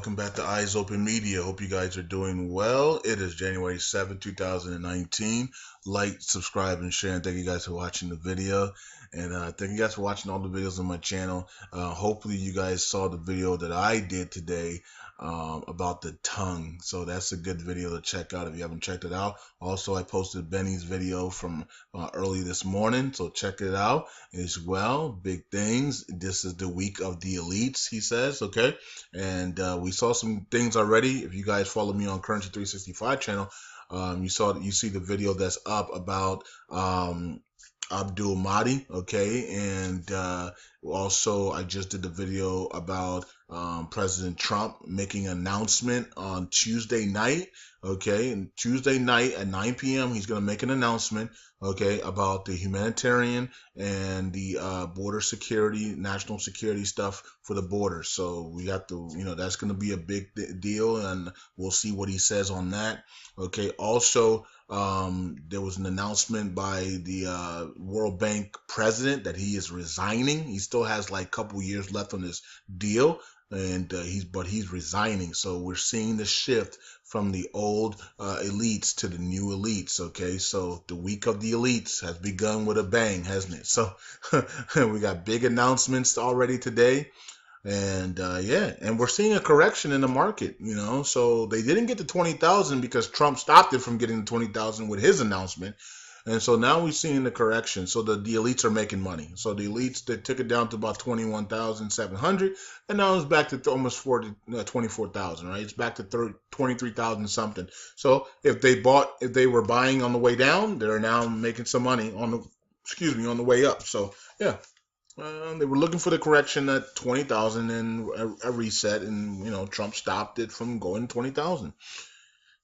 welcome back to Eyes Open Media. Hope you guys are doing well. It is January 7th, 2019. Like, subscribe, and share. And thank you guys for watching the video. And thank you guys for watching all the videos on my channel. Hopefully you guys saw the video that I did today about the tongue. So that's a good video to check out if you haven't checked it out. Also, I posted Benny's video from early this morning. So check it out as well. Big things. This is the week of the elites, he says. Okay. And we saw some things already. If you guys follow me on Currency 365 channel, you see the video that's up about Abdul Mahdi, okay, and also I just did the video about President Trump making an announcement on Tuesday night, okay, and Tuesday night at 9 p.m. he's going to make an announcement, okay, about the humanitarian and the border security, national security stuff for the border. So we have to, that's going to be a big deal, and we'll see what he says on that, okay. Also, there was an announcement by the World Bank president that he is resigning. He still has like a couple years left on this deal, and he's resigning. So we're seeing the shift from the old elites to the new elites. Okay, so the week of the elites has begun with a bang, hasn't it? So we got big announcements already today. And yeah, and we're seeing a correction in the market, so they didn't get to 20,000 because Trump stopped it from getting to 20,000 with his announcement. And so now we're seeing the correction. So the elites are making money. So the elites, they took it down to about 21,700, and now it's back to almost 24,000, right? It's back to 23,000 something. So if they were buying on the way down, they're now making some money on the way up. So yeah. They were looking for the correction at 20,000 and a reset, and Trump stopped it from going 20,000.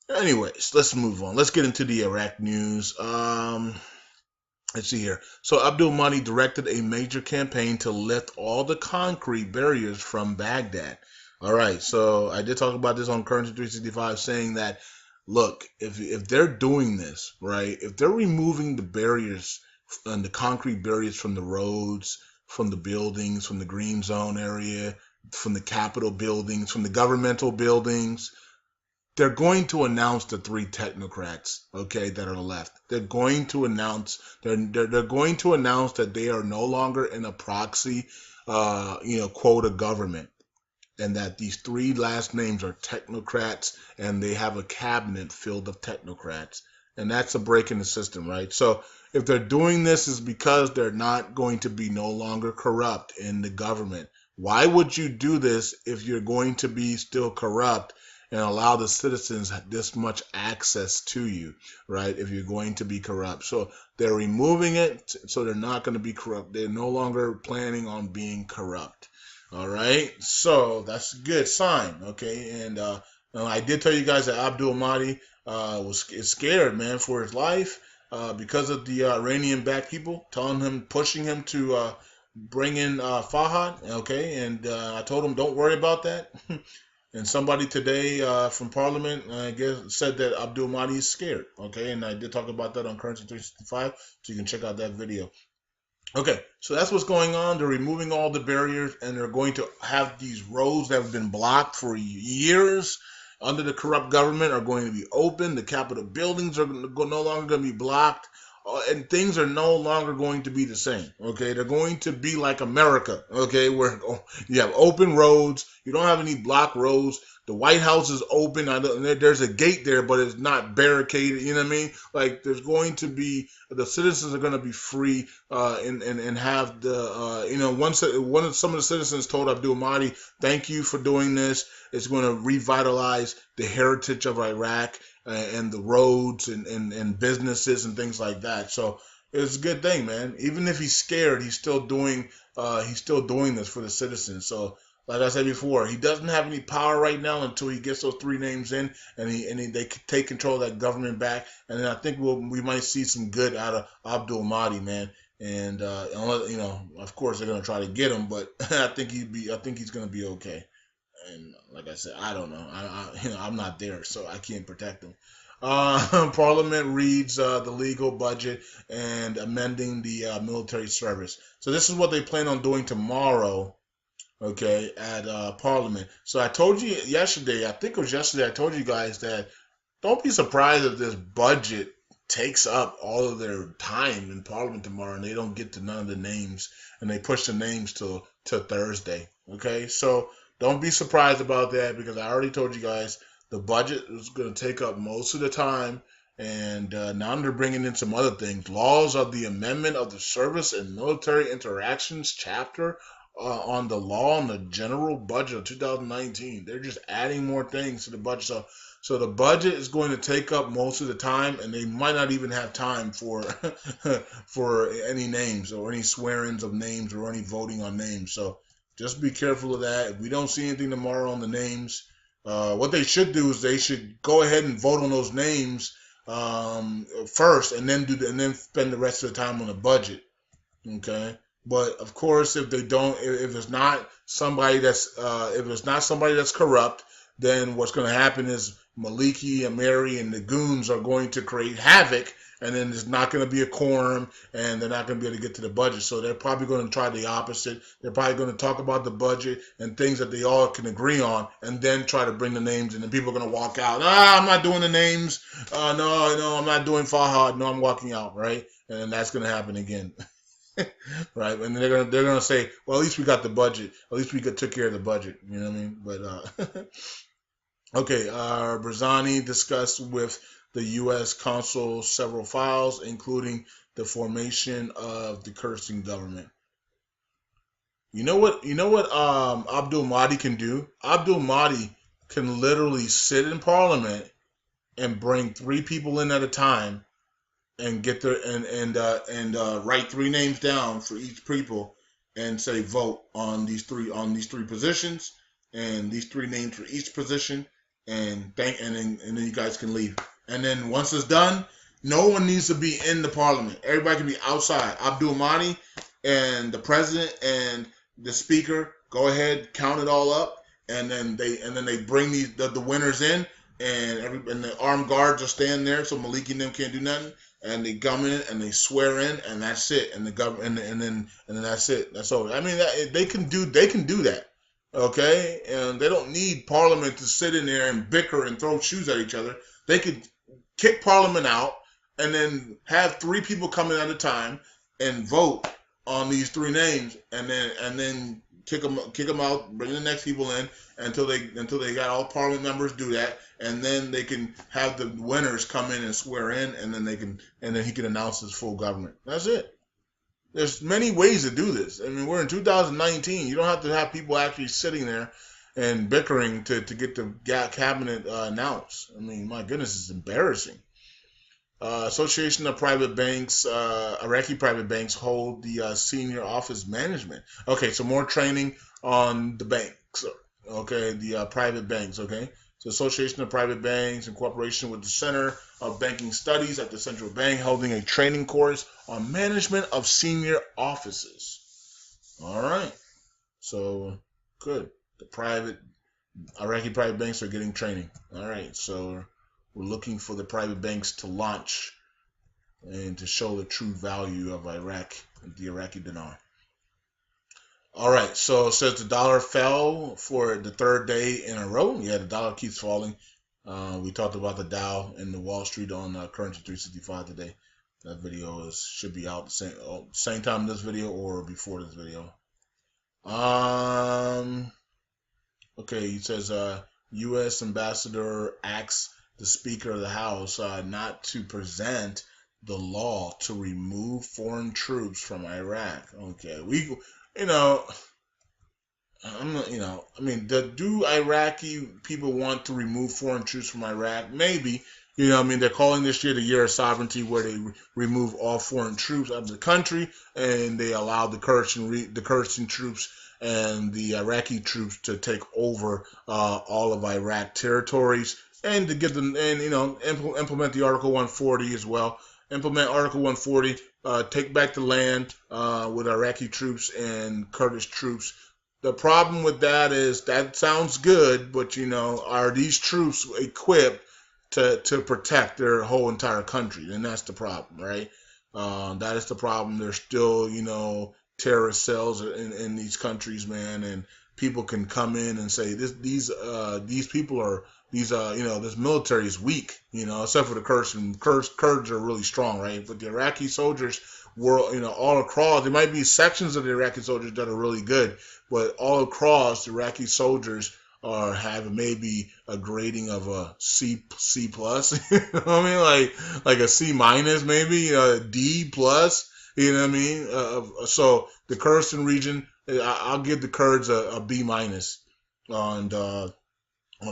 Anyways, let's move on. Let's get into the Iraq news. Let's see here. So Abdul Mahdi directed a major campaign to lift all the concrete barriers from Baghdad. All right, so I did talk about this on Currency 365, saying that, look, if they're doing this, right, if they're removing the barriers and the concrete barriers from the roads, from the buildings, from the green zone area, from the Capitol buildings, from the governmental buildings, they're going to announce the three technocrats, okay, that are left. They're going to announce they're going to announce that they are no longer in a proxy, quota government, and that these three last names are technocrats, and they have a cabinet filled of technocrats, and that's a break in the system, right? So if they're doing this, is because they're not going to be no longer corrupt in the government. Why would you do this if you're going to be still corrupt and allow the citizens this much access to you, right? If you're going to be corrupt. So they're removing it, so they're not going to be corrupt. They're no longer planning on being corrupt. All right, so that's a good sign, okay? And I did tell you guys that Abdul Mahdi is scared, man, for his life because of the Iranian-backed people pushing him to bring in Fahad, okay? And I told him, don't worry about that. And somebody today from Parliament, I guess, said that Abdul Mahdi is scared, okay? And I did talk about that on Currency 365, so you can check out that video. Okay, so that's what's going on. They're removing all the barriers, and they're going to have these roads that have been blocked for years under the corrupt government are going to be open. The Capitol buildings are no longer going to be blocked, and things are no longer going to be the same. Okay, they're going to be like America. Okay, where you have open roads, you don't have any blocked roads. The White House is open. There's a gate there, but it's not barricaded. You know what I mean? Like there's going to be the citizens are going to be free, and have the some of the citizens told Abdul Mahdi, "Thank you for doing this. It's going to revitalize the heritage of Iraq and the roads and businesses and things like that." So it's a good thing, man. Even if he's scared, he's still doing this for the citizens. So, like I said before, he doesn't have any power right now until he gets those three names in, and they take control of that government back. And then I think we might see some good out of Abdul Mahdi, man. And of course they're gonna try to get him, but I think he's gonna be okay. And like I said, I don't know. I'm not there, so I can't protect him. Parliament reads the legal budget and amending the military service. So this is what they plan on doing tomorrow. okay, at Parliament. So I told you yesterday, I think it was yesterday, I told you guys that don't be surprised if this budget takes up all of their time in Parliament tomorrow and they don't get to none of the names and they push the names till Thursday. Okay, so don't be surprised about that because I already told you guys the budget is going to take up most of the time. And now they're bringing in some other things. Laws of the Amendment of the Service and Military Interactions chapter on the law on the general budget of 2019. They're just adding more things to the budget. So the budget is going to take up most of the time, and they might not even have time for for any names or any swearings of names or any voting on names. So just be careful of that. If we don't see anything tomorrow on the names, what they should do is they should go ahead and vote on those names first, and then and then spend the rest of the time on the budget. Okay. But of course, if they don't, if it's not somebody that's corrupt, then what's going to happen is Maliki and Mary and the goons are going to create havoc, and then there's not going to be a quorum, and they're not going to be able to get to the budget. So they're probably going to try the opposite. They're probably going to talk about the budget and things that they all can agree on, and then try to bring the names, and then people are going to walk out. I'm not doing the names. No, I'm not doing Fahad. No, I'm walking out. Right, and then that's going to happen again. Right, and they're gonna say, well, at least we got the budget. At least we took care of the budget. You know what I mean? But okay, Barzani discussed with the U.S. consul several files, including the formation of the Kurdistan government. You know what? You know what? Abdul Mahdi can do. Abdul Mahdi can literally sit in Parliament and bring three people in at a time and get their and write three names down for each people and say vote on these three positions and these three names for each position and then you guys can leave. And then once it's done, no one needs to be in the parliament. Everybody can be outside. Abdul Mahdi and the president and the speaker go ahead, count it all up, and then they bring the winners in, and the armed guards are standing there, so Maliki and them can't do nothing, and they come in and they swear in, and that's it. And the government, and then that's it. That's all. I mean, they can do that. Okay, and they don't need Parliament to sit in there and bicker and throw shoes at each other. They could kick Parliament out, and then have three people come in at a time and vote on these three names, and then kick them out, bring the next people in until they got all Parliament members do that, and then they can have the winners come in and swear in, and then he can announce his full government. That's it. There's many ways to do this. I mean, we're in 2019. You don't have to have people actually sitting there and bickering to get the cabinet announced. I mean, my goodness, it's embarrassing. Association of Private Banks, Iraqi private banks hold the senior office management. Okay, so more training on the banks. Okay, the private banks. Okay, so Association of Private Banks in cooperation with the Center of Banking Studies at the Central Bank holding a training course on management of senior offices. All right, so good. The Iraqi private banks are getting training. All right, so we're looking for the private banks to launch and to show the true value of Iraq, the Iraqi dinar. All right, so it says the dollar fell for the third day in a row. Yeah, the dollar keeps falling. We talked about the Dow and the Wall Street on Currency 365 today. That video should be out the same time this video or before this video. Okay, he says U.S. ambassador asks the Speaker of the House not to present the law to remove foreign troops from Iraq. Okay, I mean, do Iraqi people want to remove foreign troops from Iraq? Maybe. I mean, they're calling this year the year of sovereignty, where they remove all foreign troops out of the country, and they allow the Kurdish troops and the Iraqi troops to take over all of Iraq territories, and to get them, and implement the Article 140 as well. Implement Article 140, take back the land with Iraqi troops and Kurdish troops. The problem with that is that sounds good, but are these troops equipped to protect their whole entire country? And that's the problem, right? That is the problem. There's still terrorist cells in these countries, man, and people can come in and say these people are this military is weak, except for the Kurds. And Kurds are really strong, right? But the Iraqi soldiers were, all across. There might be sections of the Iraqi soldiers that are really good, but all across the Iraqi soldiers are have maybe a grading of a C plus. You know what I mean? Like a C minus, maybe a D plus. You know what I mean? So the Kurdistan region, I'll give the Kurds a B minus on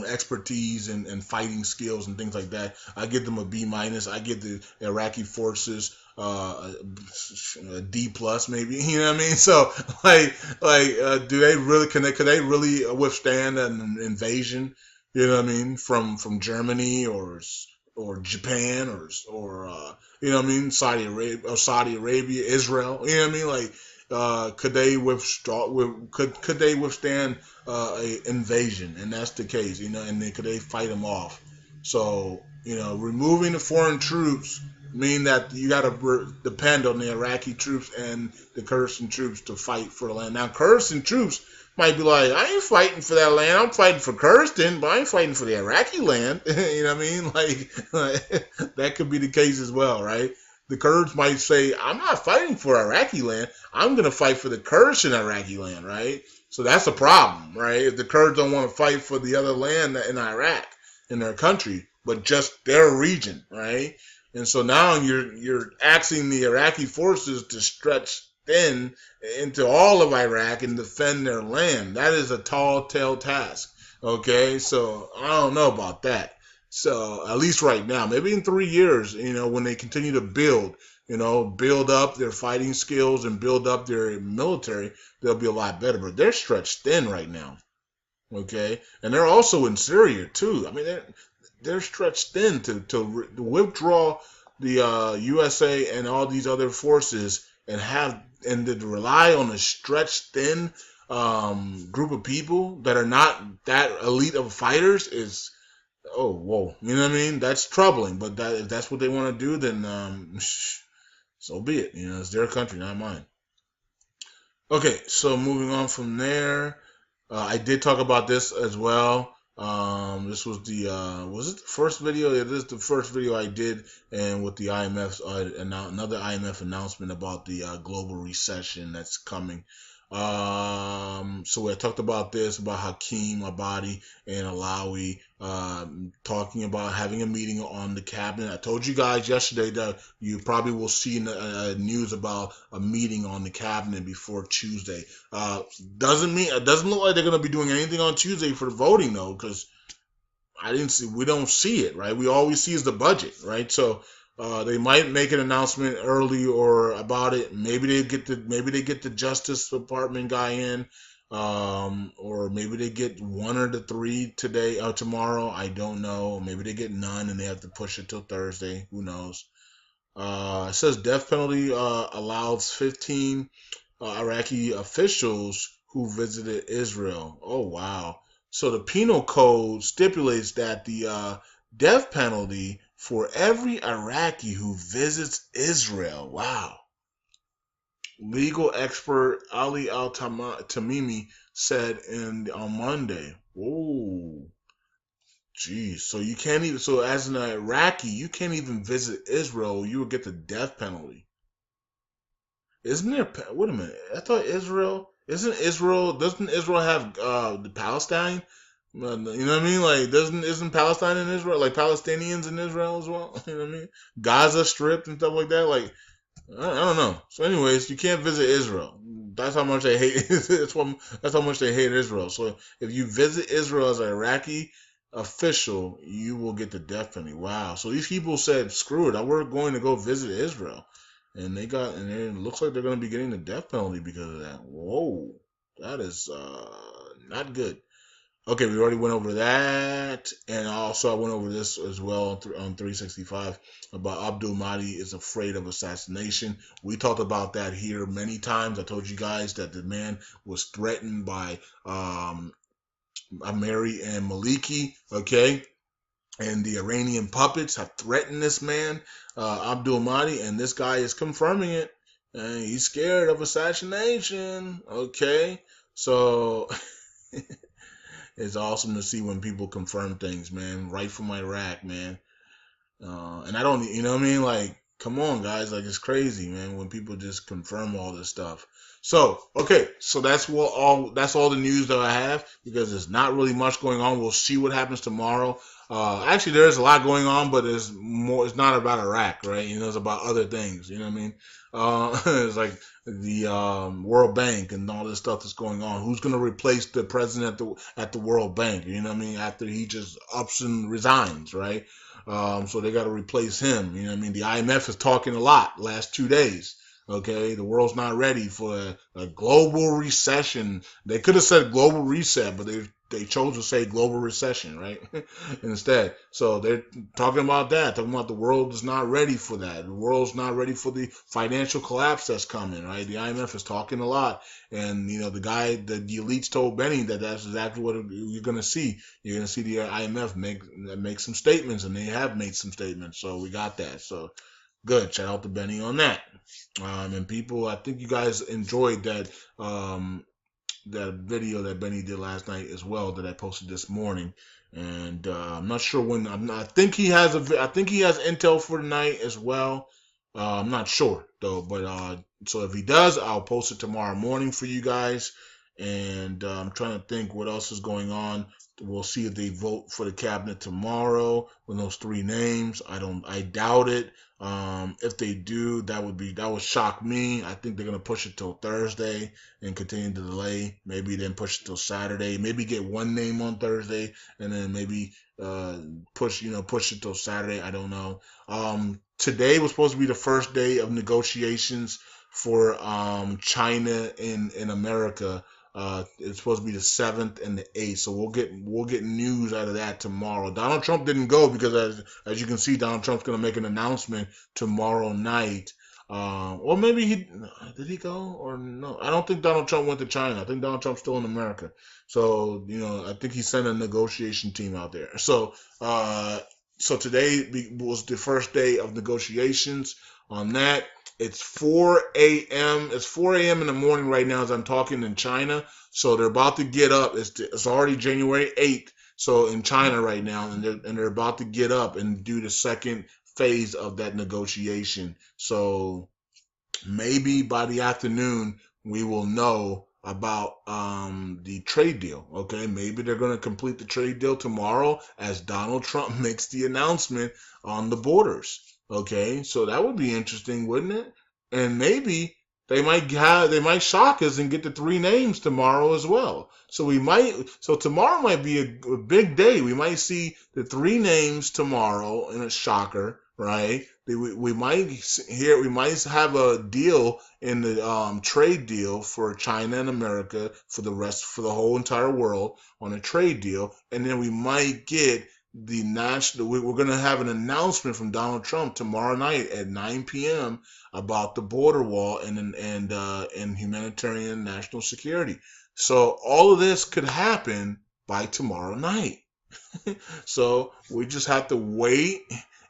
expertise and fighting skills and things like that. I give them a B minus. I give the Iraqi forces a D plus, maybe. You know what I mean? So do they really could they really withstand an invasion? You know what I mean? From Germany or Japan or you know what I mean? Saudi Arabia, Israel. You know what I mean? Could they could they withstand a invasion? And that's the case, and then could they fight them off? So, removing the foreign troops mean that you got to depend on the Iraqi troops and the Kurdistan troops to fight for the land. Now, Kurdistan troops might be like, I ain't fighting for that land. I'm fighting for Kurdistan, but I ain't fighting for the Iraqi land. You know what I mean? That could be the case as well, right? The Kurds might say, I'm not fighting for Iraqi land. I'm going to fight for the Kurds in Iraqi land, right? So that's a problem, right? If the Kurds don't want to fight for the other land in Iraq, in their country, but just their region, right? And so now you're asking the Iraqi forces to stretch thin into all of Iraq and defend their land. That is a tall tale task, okay? So I don't know about that. So at least right now, maybe in 3 years, when they continue to build up their fighting skills and build up their military, they'll be a lot better. But they're stretched thin right now, okay? And they're also in Syria too. I mean, they're stretched thin to withdraw the USA and all these other forces and to rely on a stretched thin group of people that are not that elite of fighters is. Oh, whoa. You know what I mean? That's troubling. But if that's what they want to do, then so be it. It's their country, not mine. Okay, so moving on from there, I did talk about this as well. This was was it the first video? It is the first video I did, and with the IMF, another IMF announcement about the global recession that's coming. So I talked about this, about Hakeem Abadi and Alawi, talking about having a meeting on the cabinet. I told you guys yesterday that you probably will see news about a meeting on the cabinet before Tuesday. It doesn't look like they're going to be doing anything on Tuesday for the voting though, because we don't see it, right? We always see is the budget, right? So they might make an announcement early or about it. Maybe they get the Justice Department guy in, or maybe they get one or the three today or tomorrow. I don't know. Maybe they get none and they have to push it till Thursday. Who knows? It says death penalty allows 15 Iraqi officials who visited Israel. Oh wow! So the penal code stipulates that the death penalty for every Iraqi who visits Israel. Wow. Legal expert Ali Al-Tamimi said on Monday. Whoa. Jeez. So you can't even, so as an Iraqi, you can't even visit Israel. You will get the death penalty. Isn't there, wait a minute. I thought doesn't Israel have the Palestine? You know what I mean? Isn't Palestine in Israel? Like Palestinians in Israel as well? You know what I mean? Gaza Strip and stuff like that. I don't know. So, anyways, you can't visit Israel. That's how much they hate. That's how much they hate Israel. So, if you visit Israel as an Iraqi official, you will get the death penalty. Wow. So these people said, "Screw it. We're going to go visit Israel," and it looks like they're going to be getting the death penalty because of that. Whoa, that is not good. Okay, we already went over that, and also I went over this as well on 365 about Abdul Mahdi is afraid of assassination. We talked about that here many times. I told you guys that the man was threatened by Amiri and Maliki, okay? And the Iranian puppets have threatened this man, Abdul Mahdi, and this guy is confirming it. And he's scared of assassination, okay? So It's awesome to see when people confirm things, man. Right from Iraq, man. And I don't, you know what I mean? Like, come on, guys. Like, it's crazy, man, when people just confirm all this stuff. So, okay, so that's all the news that I have because there's not really much going on. We'll see what happens tomorrow. Actually, there's a lot going on, but it's more. It's not about Iraq, right? You know, it's about other things. You know what I mean? It's like the World Bank and all this stuff that's going on. Who's going to replace the president at the World Bank? You know what I mean? After he just ups and resigns, right? So they got to replace him. You know what I mean? The IMF is talking a lot last 2 days. Okay, the world's not ready for a global recession. They could have said global reset, but they chose to say global recession, right? Instead. So they're talking about that, talking about the world is not ready for that. The world's not ready for the financial collapse that's coming, right? The IMF is talking a lot. And, you know, the elites told Benny that that's exactly what you're going to see. You're going to see the IMF make some statements, and they have made some statements. So we got that. So good. Shout out to Benny on that. And people, I think you guys enjoyed that video that Benny did last night as well that I posted this morning. And I'm not sure when. I think he has I think he has intel for tonight as well. I'm not sure though, but so if he does, I'll post it tomorrow morning for you guys. And I'm trying to think what else is going on. We'll see if they vote for the cabinet tomorrow with those three names. I doubt it. If they do, that would shock me. I think they're gonna push it till Thursday and continue to delay. Maybe then push it till Saturday. Maybe get one name on Thursday and then maybe push it till Saturday. I don't know. Today was supposed to be the first day of negotiations for China in America. It's supposed to be the 7th and the 8th, so we'll get news out of that tomorrow. Donald Trump didn't go because as you can see, Donald Trump's going to make an announcement tomorrow night. Or maybe did he go or no? I don't think Donald Trump went to China. I think Donald Trump's still in America. So I think he sent a negotiation team out there. So today was the first day of negotiations on that. It's 4 a.m. It's 4 a.m. in the morning right now as I'm talking in China. So they're about to get up. It's already January 8th. So in China right now, and they're about to get up and do the second phase of that negotiation. So maybe by the afternoon we will know about the trade deal. Okay, maybe they're going to complete the trade deal tomorrow as Donald Trump makes the announcement on the borders. Okay, so that would be interesting, wouldn't it? And maybe they might shock us and get the three names tomorrow as well. So tomorrow might be a big day. We might see the three names tomorrow in a shocker, right? We might have a deal in the trade deal for China and America for the whole entire world on a trade deal, and then we might get we're going to have an announcement from Donald Trump tomorrow night at 9 p.m. about the border wall and humanitarian national security. So all of this could happen by tomorrow night. So we just have to wait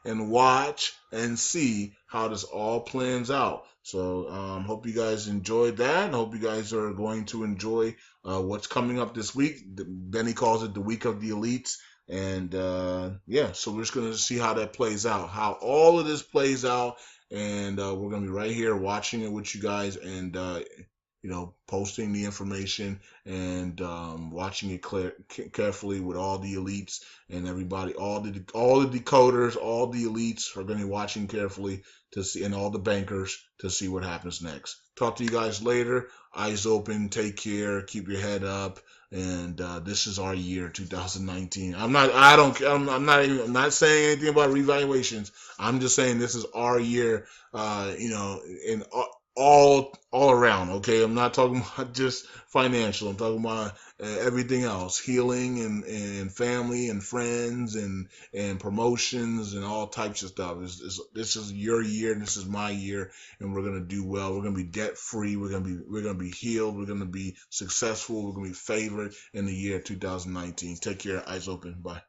and watch and see how this all plans out. So hope you guys enjoyed that. Hope you guys are going to enjoy what's coming up this week. Benny calls it the week of the elites. And yeah, so we're just going to see how that plays out, how all of this plays out. And we're going to be right here watching it with you guys and posting the information and watching it carefully with all the elites and everybody, all the decoders, all the elites are going to be watching carefully to see, and all the bankers to see what happens next. Talk to you guys later. Eyes open. Take care. Keep your head up. And this is our year, 2019. I'm not saying anything about revaluations. I'm just saying this is our year. In all around. Okay, I'm not talking about just financial. I'm talking about everything else, healing and family and friends and promotions and all types of stuff. This is your year. This is my year, and we're gonna do well. We're gonna be debt free. We're gonna be healed. We're gonna be successful. We're gonna be favored in the year 2019. Take care. Eyes open. Bye.